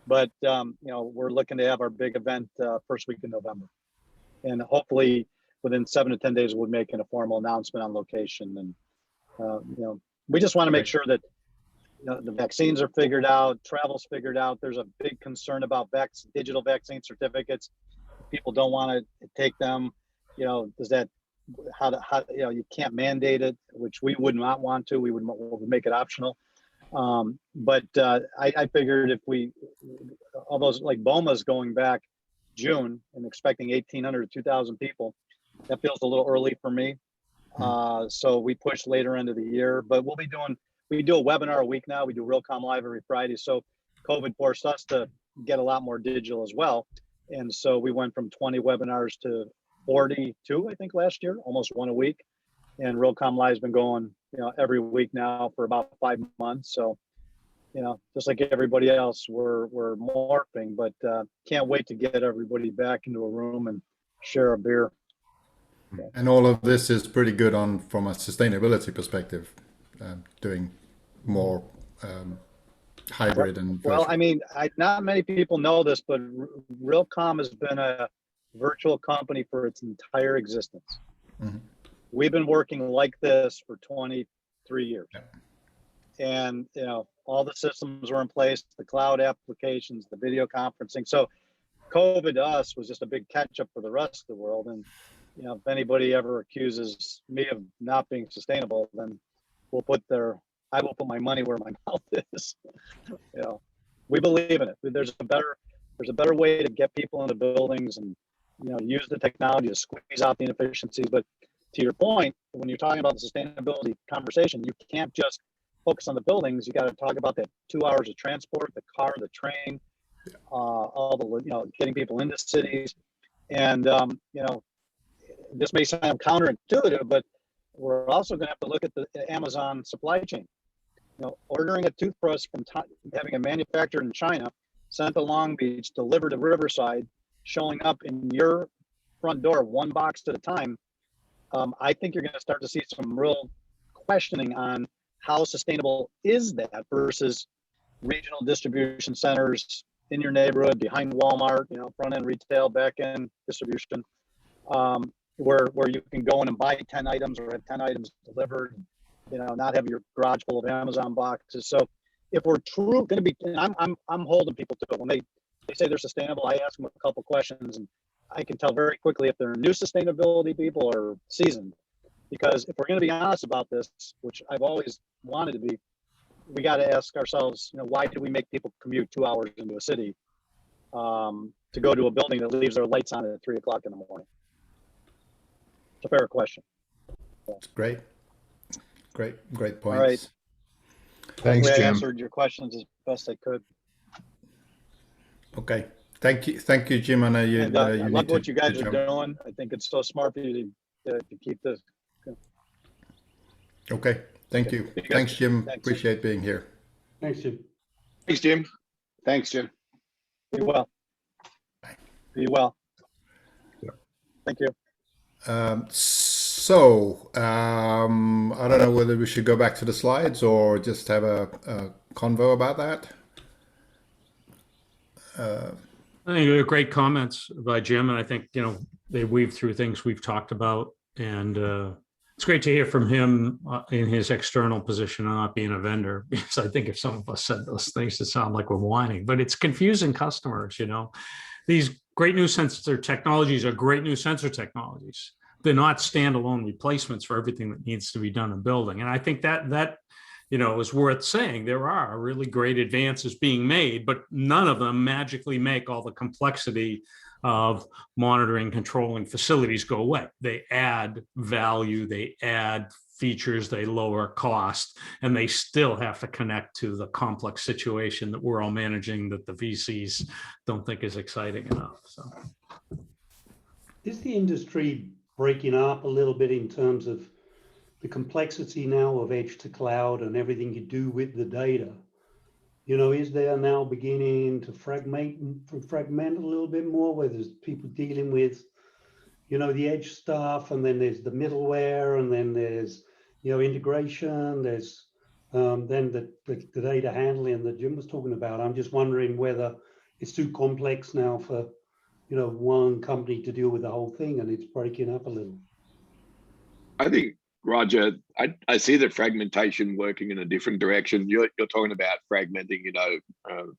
But, we're looking to have our big event first week in November. And hopefully within 7 to 10 days, we'll make a formal announcement on location. And, we just want to make sure that the vaccines are figured out, travel's figured out. There's a big concern about digital vaccine certificates. People don't want to take them. Does that, you can't mandate it, which we would not want to. We would make it optional. But I figured if all those, like BOMA's going back June and expecting 1,800 to 2,000 people, that feels a little early for me. So we push later into the year, but we do a webinar a week now. We do Realcomm Live every Friday. So COVID forced us to get a lot more digital as well. And so we went from 20 webinars to 42, I think, last year, almost one a week. And Realcomm Live has been going, every week now for about 5 months. So, just like everybody else, we're morphing, but can't wait to get everybody back into a room and share a beer. And all of this is pretty good from a sustainability perspective, doing more hybrid and virtual. Well, I mean, not many people know this, but Realcomm has been a virtual company for its entire existence. Mm-hmm. We've been working like this for 23 years. Yeah. And, all the systems were in place, the cloud applications, the video conferencing. So COVID to us was just a big catch up for the rest of the world. And, if anybody ever accuses me of not being sustainable, then I will put my money where my mouth is. We believe in it. There's a better way to get people into buildings and, use the technology to squeeze out the inefficiencies. But to your point, when you're talking about the sustainability conversation, you can't just focus on the buildings. You got to talk about that 2 hours of transport, the car, the train, all the, getting people into cities. And, this may sound counterintuitive, but we're also going to have to look at the Amazon supply chain. Ordering a toothbrush from having a manufacturer in China, sent to Long Beach, delivered to Riverside, showing up in your front door 1 box at a time. I think you're going to start to see some real questioning on how sustainable is that versus regional distribution centers in your neighborhood, behind Walmart, front end retail, back end distribution. Where you can go in and buy 10 items or have 10 items delivered, not have your garage full of Amazon boxes. So if we're true going to be, and I'm holding people to it. When they say they're sustainable, I ask them a couple questions and I can tell very quickly if they're new sustainability people or seasoned. Because if we're going to be honest about this, which I've always wanted to be, we got to ask ourselves, why do we make people commute 2 hours into a city to go to a building that leaves their lights on at 3 o'clock in the morning? It's a fair question. It's great points. All right. Thanks, Hopefully I Jim. answered your questions as best I could. Okay. Thank you, Jim. I know you, And I you love need what you guys to are jump. doing. I think it's so smart for you to keep this. Okay. Thank you. Yeah. Thanks, Jim. Thanks. Appreciate being here. Thanks, Jim. Thanks, Jim. Thanks, Jim. Be well. Be well. Yeah. Thank you. I don't know whether we should go back to the slides or just have a convo about that. I think they're great comments by Jim, and I think, they weave through things we've talked about, and it's great to hear from him in his external position and not being a vendor, because I think if some of us said those things, it sound like we're whining, but it's confusing customers, These great new sensor technologies are great new sensor technologies. They're not standalone replacements for everything that needs to be done in building. And I think that is worth saying. There are really great advances being made, but none of them magically make all the complexity of monitoring, controlling facilities go away. They add value, they add features, they lower cost, and they still have to connect to the complex situation that we're all managing that the VCs don't think is exciting enough. So, Is the industry breaking up a little bit in terms of the complexity now of edge to cloud and everything you do with the data? Is there now beginning to fragment a little bit more, where there's people dealing with, the edge stuff, and then there's the middleware, and then there's, integration, there's then the data handling that Jim was talking about. I'm just wondering whether it's too complex now for, one company to deal with the whole thing, and it's breaking up a little. I think, Roger, I see the fragmentation working in a different direction. You're talking about fragmenting,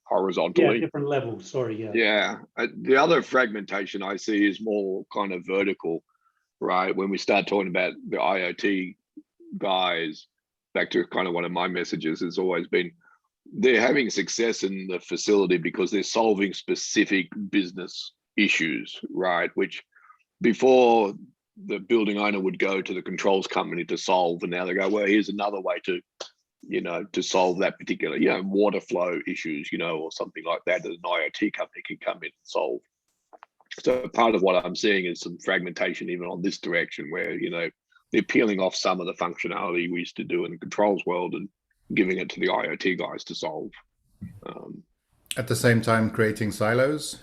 horizontally. Yeah, different levels. Sorry, yeah. Yeah. The other fragmentation I see is more kind of vertical, right? When we start talking about the IoT guys, back to kind of one of my messages has always been, they're having success in the facility because they're solving specific business issues, right? Which before the building owner would go to the controls company to solve, and now they go, well, here's another way to, to solve that particular, water flow issues, or something like that an IoT company can come in and solve. So part of what I'm seeing is some fragmentation even on this direction, where, they're peeling off some of the functionality we used to do in the controls world and giving it to the IoT guys to solve. At the same time, creating silos.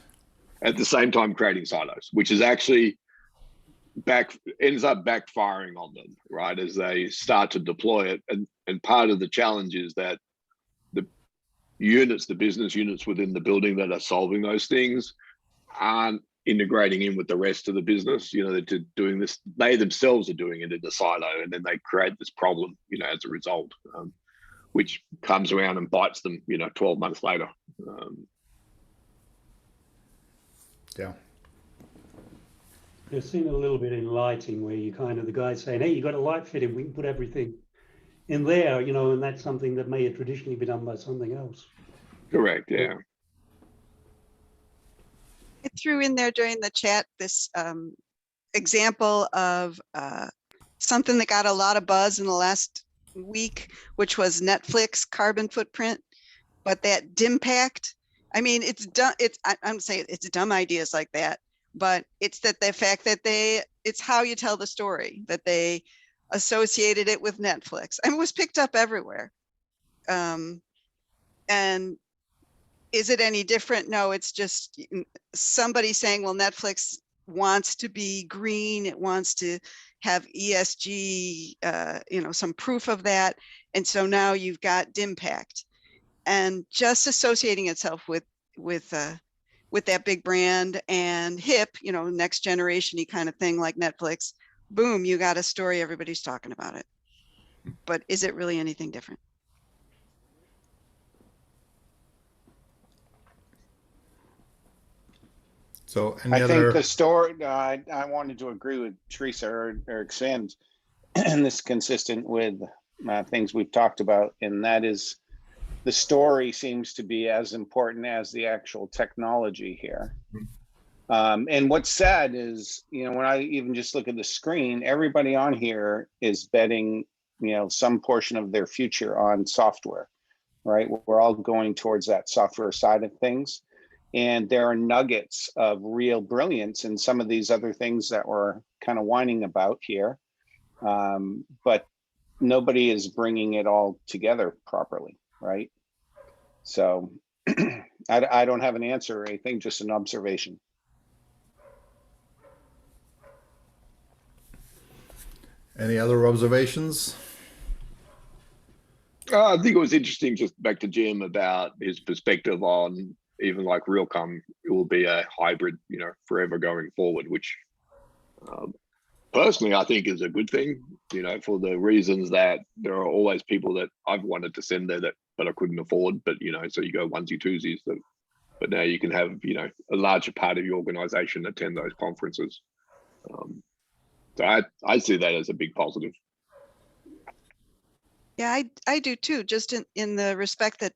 At the same time, creating silos, which is actually ends up backfiring on them, right, as they start to deploy it. And part of the challenge is that the business units within the building that are solving those things aren't integrating in with the rest of the business. They're doing this, they themselves are doing it in the silo, and then they create this problem, as a result, which comes around and bites them, 12 months later. Yeah. I've seen a little bit in lighting where you kind of, the guy's saying, hey, you got a light fitting, we can put everything in there, and that's something that may have traditionally been done by something else. Correct, yeah. I threw in there during the chat this example of something that got a lot of buzz in the last week, which was Netflix carbon footprint, but that DIMPACT, I mean, it's dumb. I'm saying it's dumb ideas like that, but it's that the fact that it's how you tell the story, that they associated it with Netflix. I mean, it was picked up everywhere. And is it any different? No, it's just somebody saying, well, Netflix wants to be green. It wants to have ESG, some proof of that. And so now you've got DIMPACT, and just associating itself with that big brand and hip, next generation-y kind of thing like Netflix. Boom, you got a story, everybody's talking about it. But is it really anything different? So I think the story, I wanted to agree with Teresa or expand, and this is consistent with things we've talked about, and that is the story seems to be as important as the actual technology here. And what's sad is, when I even just look at the screen, everybody on here is betting, some portion of their future on software. right? We're all going towards that software side of things. And there are nuggets of real brilliance in some of these other things that we're kind of whining about here. But nobody is bringing it all together properly, right? So I don't have an answer or anything, just an observation. Any other observations? I think it was interesting, just back to Jim, about his perspective on even like Realcomm, it will be a hybrid, forever going forward, which personally I think is a good thing, for the reasons that there are always people that I've wanted to send there but I couldn't afford, but so you go onesie twosies, but now you can have, a larger part of your organization attend those conferences. So I see that as a big positive. Yeah, I do too, just in the respect that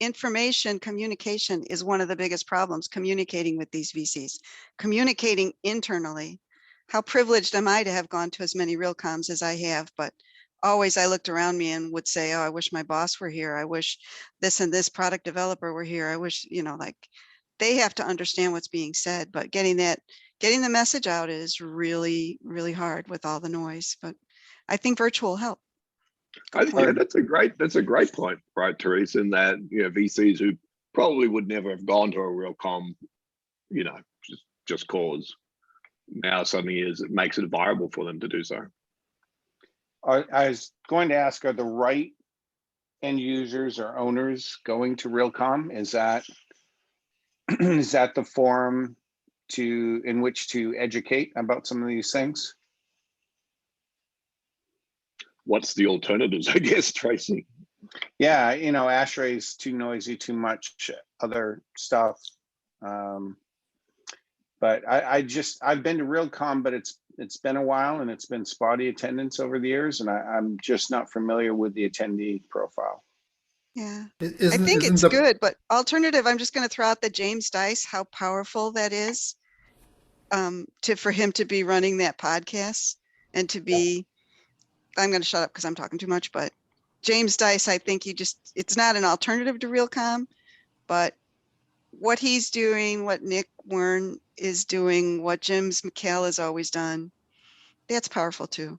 information communication is one of the biggest problems, communicating with these VCs, communicating internally. How privileged am I to have gone to as many Realcomms as I have, but always I looked around me and would say, oh, I wish my boss were here. I wish this and this product developer were here. I wish, like they have to understand what's being said, but getting the message out is really, really hard with all the noise, but I think virtual will help. Yeah, that's a great point, right, Therese, in that, VCs who probably would never have gone to a Realcomm, just cause now suddenly it makes it viable for them to do so. I was going to ask, are the right end users or owners going to Realcomm? Is that the forum in which to educate about some of these things? What's the alternatives, I guess, Tracy? Yeah, ASHRAE's too noisy, too much other stuff. But I've been to Realcomm, but it's been a while and it's been spotty attendance over the years, and I'm just not familiar with the attendee profile. Yeah, I think it's good, but alternative, I'm just going to throw out the James Dice, how powerful that is for him to be running that podcast and to be, I'm going to shut up because I'm talking too much, but James Dice, I think it's not an alternative to Realcomm, but what he's doing, what Nick Wern is doing, what James McHale has always done, that's powerful too.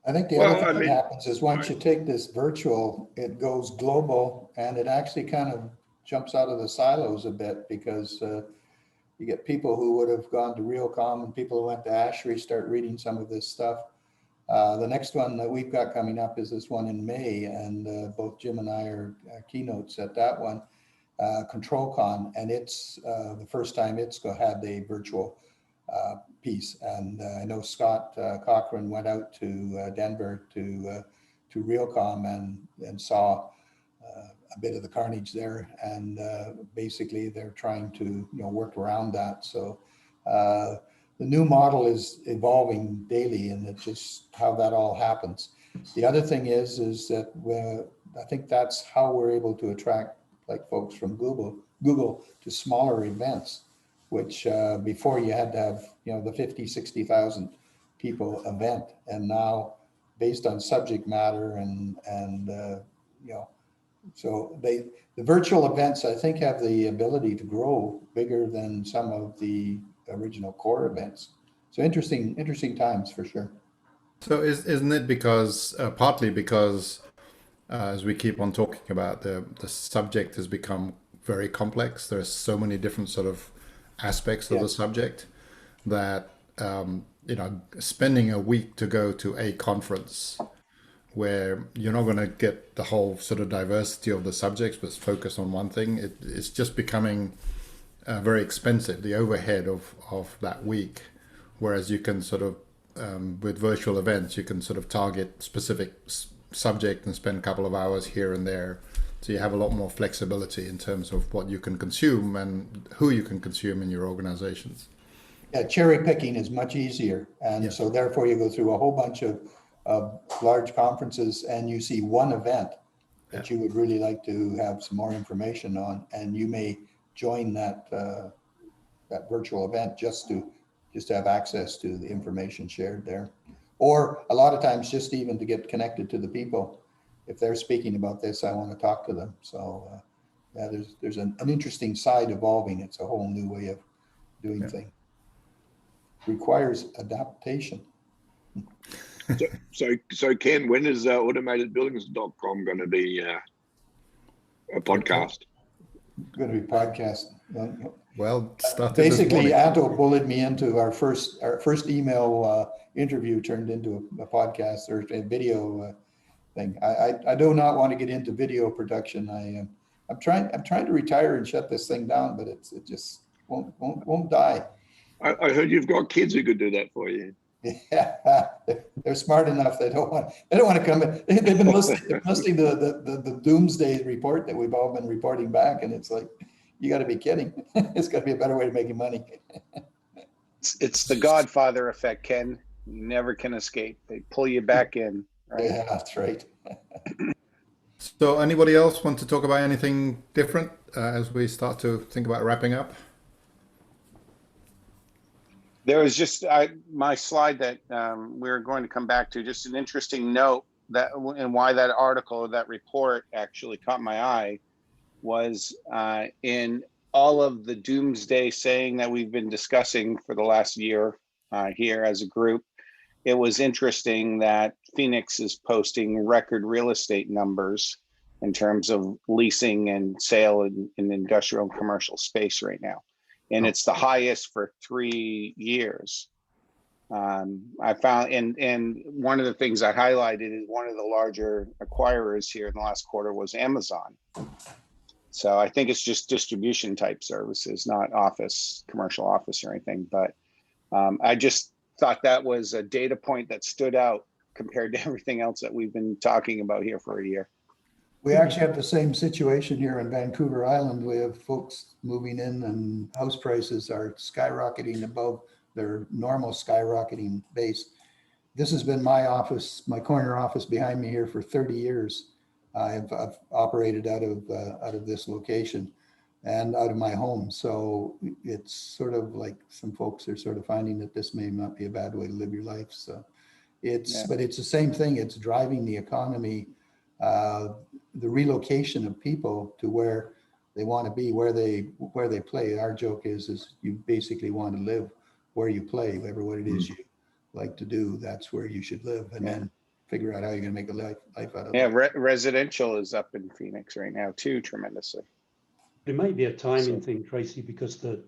I think the other thing that happens is once you take this virtual, it goes global, and it actually kind of jumps out of the silos a bit, because you get people who would have gone to Realcomm and people who went to ASHRAE start reading some of this stuff. The next one that we've got coming up is this one in May, and both Jim and I are keynotes at that one, ControlCon, and it's the first time it's had a virtual piece. And I know Scott Cochran went out to Denver to Realcomm and saw a bit of the carnage there, and basically they're trying to work around that. So the new model is evolving daily, and it's just how that all happens. The other thing is that I think that's how we're able to attract like folks from Google to smaller events, which before you had to have the 50, 60,000 people event, and now based on subject matter and so the virtual events I think have the ability to grow bigger than some of the original core events. So interesting times for sure. So isn't it because partly because as we keep on talking about, the subject has become very complex. There's so many different sort of aspects of the subject that spending a week to go to a conference where you're not going to get the whole sort of diversity of the subjects, but focus on one thing, it's just becoming very expensive, the overhead of that week. Whereas you can sort of, with virtual events, you can sort of target specific subject and spend a couple of hours here and there. So you have a lot more flexibility in terms of what you can consume and who you can consume in your organizations. Yeah, cherry picking is much easier. And so therefore you go through a whole bunch of large conferences and you see one event that you would really like to have some more information on, and you may join that virtual event just to have access to the information shared there. Or a lot of times just even to get connected to the people. if they're speaking about this, I want to talk to them. So yeah, there's an interesting side evolving. It's a whole new way of doing things. Requires adaptation. So Ken, when is automatedbuildings.com going to be a podcast? Going to be podcast. Well, started Basically, this morning. Anto bullied me into our first email interview turned into a podcast or a video thing. I do not want to get into video production. I'm trying to retire and shut this thing down, but it just won't die. I heard you've got kids who could do that for you. Yeah, they're smart enough. They don't want to come in. They've been listening to the doomsday report that we've all been reporting back, and it's like, you got to be kidding. It's got to be a better way to making money. It's the Godfather effect, Ken. You never can escape. They pull you back in. Right? Yeah, that's right. So anybody else want to talk about anything different as we start to think about wrapping up? There was just my slide that we're going to come back to, just an interesting note that, and why that article, that report actually caught my eye, was in all of the doomsday saying that we've been discussing for the last year here as a group. It was interesting that Phoenix is posting record real estate numbers in terms of leasing and sale in industrial and commercial space right now. And it's the highest for 3 years. I found, and one of the things I highlighted is one of the larger acquirers here in the last quarter was Amazon. So I think it's just distribution type services, not office, commercial office or anything. But I just thought that was a data point that stood out compared to everything else that we've been talking about here for a year. We actually have the same situation here in Vancouver Island. We have folks moving in and house prices are skyrocketing above their normal skyrocketing base. This has been my office, my corner office behind me here for 30 years. I've operated out of this location and out of my home. So it's sort of like some folks are sort of finding that this may not be a bad way to live your life. So but it's the same thing. It's driving the economy, the relocation of people to where they want to be, where they play. Our joke is you basically want to live where you play, whatever what it is you like to do, that's where you should live, and then figure out how you're going to make a life out of it. Residential is up in Phoenix right now too, tremendously. It may be a timing thing, Tracy, because the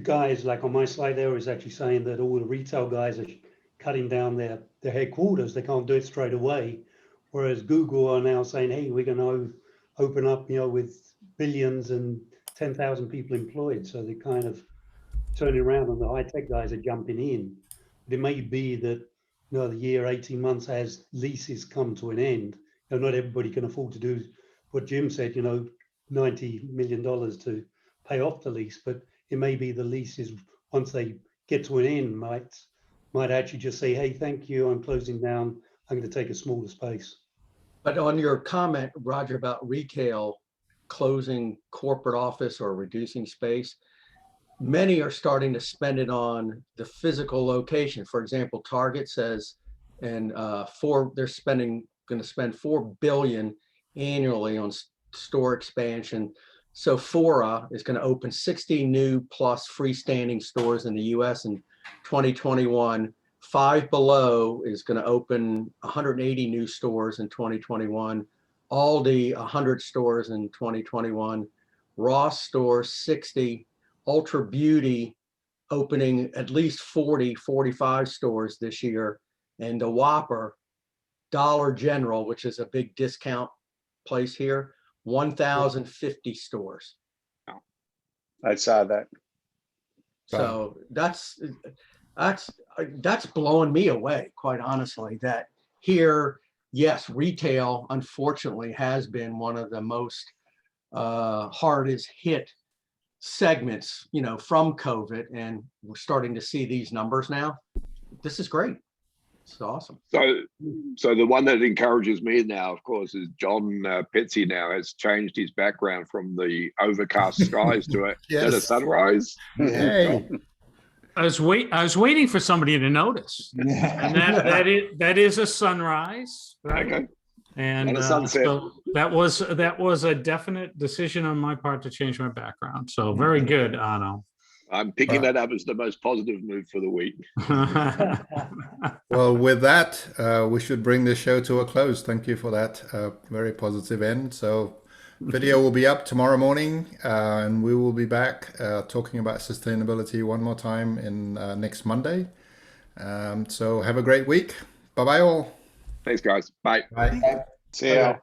guys, like on my slide there, is actually saying that all the retail guys are cutting down their headquarters. They can't do it straight away. Whereas Google are now saying, hey, we're going to open up, with billions and 10,000 people employed. So they're kind of turning around and the high tech guys are jumping in. But it may be that, the year, 18 months as leases come to an end, not everybody can afford to do what Jim said, $90 million to pay off the lease. But it may be the leases, once they get to an end, might actually just say, hey, thank you, I'm closing down. I'm going to take a smaller space. But on your comment, Roger, about retail closing corporate office or reducing space, many are starting to spend it on the physical location. For example, Target says, and they're going to spend $4 billion annually on store expansion. Sephora is going to open 60 new plus freestanding stores in the U.S. in 2021. Five Below is going to open 180 new stores in 2021. Aldi, 100 stores in 2021. Ross stores, 60. Ultra Beauty opening at least 40, 45 stores this year. And the Whopper, Dollar General, which is a big discount place here, 1,050 stores. I saw that. So that's blowing me away, quite honestly, that here, yes, retail unfortunately has been one of the most hardest hit segments, from COVID, and we're starting to see these numbers now. This is great. It's awesome. So the one that encourages me now, of course, is John Petsy now has changed his background from the overcast skies to a sunrise. Hey. I was waiting for somebody to notice. And that is a sunrise, right? Okay. And On a sunset. so that was a definite decision on my part to change my background. So very good, Arno. I'm picking that up as the most positive move for the week. Well, with that, we should bring the show to a close. Thank you for that very positive end. So video will be up tomorrow morning, and we will be back talking about sustainability one more time in next Monday. So have a great week. Bye-bye all. Thanks, guys. Bye. Bye. See ya.